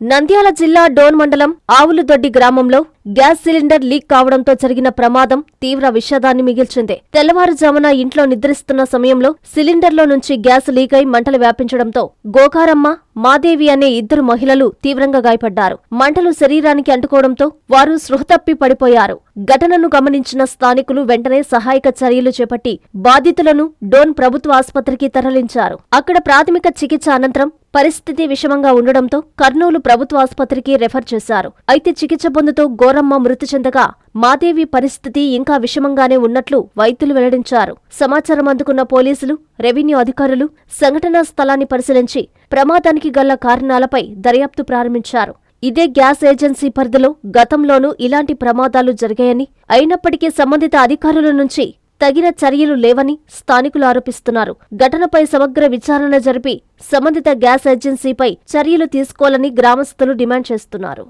నంద్యాల జిల్లా డోన్ మండలం ఆవులదొడ్డి గ్రామంలో గ్యాస్ సిలిండర్ లీక్ కావడంతో జరిగిన ప్రమాదం తీవ్ర విషాదాన్ని మిగిల్చింది. తెల్లవారుజామున ఇంట్లో నిద్రిస్తున్న సమయంలో సిలిండర్లో నుంచి గ్యాస్ లీక్ అయి మంటలు వ్యాపించడంతో గోకారమ్మ, మాదేవి అనే ఇద్దరు మహిళలు తీవ్రంగా గాయపడ్డారు. మంటలు శరీరానికి అంటుకోవడంతో వారు స్పృహ తప్పి పడిపోయారు. ఘటనను గమనించిన స్థానికులు వెంటనే సహాయక చర్యలు చేపట్టి బాధితులను డోన్ ప్రభుత్వ ఆసుపత్రికి తరలించారు. అక్కడ ప్రాథమిక చికిత్స అనంతరం పరిస్థితి విషమంగా ఉండడంతో కర్నూలు ప్రభుత్వ ఆసుపత్రికి రెఫర్ చేశారు. అయితే చికిత్స పొందుతూ గోరమ్మ మృతి చెందగా మాదేవి పరిస్థితి ఇంకా విషమంగానే ఉన్నట్లు వైద్యులు వెల్లడించారు. సమాచారం అందుకున్న పోలీసులు, రెవెన్యూ అధికారులు సంఘటనా స్థలాన్ని పరిశీలించి ప్రమాదానికి గల కారణాలపై దర్యాప్తు ప్రారంభించారు. ఇదే గ్యాస్ ఏజెన్సీ పరిధిలో గతంలోనూ ఇలాంటి ప్రమాదాలు జరిగాయని, అయినప్పటికీ సంబంధిత అధికారుల నుంచి తగిన చర్యలు లేవని స్థానికులు ఆరోపిస్తున్నారు. ఘటనపై సమగ్ర విచారణ జరిపి సంబంధిత గ్యాస్ ఏజెన్సీపై చర్యలు తీసుకోవాలని గ్రామస్తులు డిమాండ్ చేస్తున్నారు.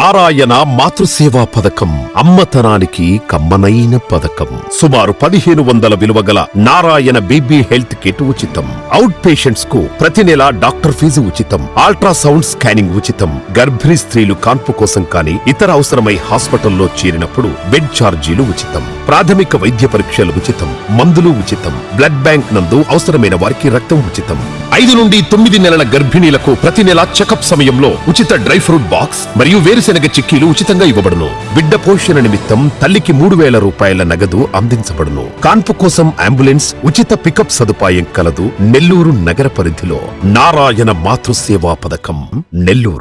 నారాయణ మాతృసేవా పథకం అమ్మతనానికి కమ్మనైన పథకం. సుమారు 1500 విలువగల నారాయణ బేబీ హెల్త్ కిట్ ఉచితం. అవుట్ పేషెంట్స్ కు ప్రతి నెల డాక్టర్ ఫీజు ఉచితం. అల్ట్రాసౌండ్ స్కానింగ్ ఉచితం. గర్భిణీ స్త్రీలు కాన్పు కోసం కానీ ఇతర అవసరమై హాస్పిటల్లో చేరినప్పుడు బెడ్ ఛార్జీలు ఉచితం. ప్రాథమిక వైద్య పరీక్షలు ఉచితం. మందులు ఉచితం. బ్లడ్ బ్యాంక్ నందు అవసరమైన వారికి రక్తం ఉచితం. 5 నుండి 9 నెలల గర్భిణీలకు ప్రతి నెల చెకప్ సమయంలో ఉచిత డ్రై ఫ్రూట్ బాక్స్ మరియు వేరుశెనగ చిక్కీలు ఉచితంగా ఇవ్వబడును. బిడ్డ పోషణ నిమిత్తం తల్లికి 3000 రూపాయల నగదు అందించబడును. కాన్పు కోసం అంబులెన్స్ ఉచిత పికప్ సదుపాయం కలదు. నెల్లూరు నగర పరిధిలో నారాయణ మాతృసేవా పథకం, నెల్లూరు.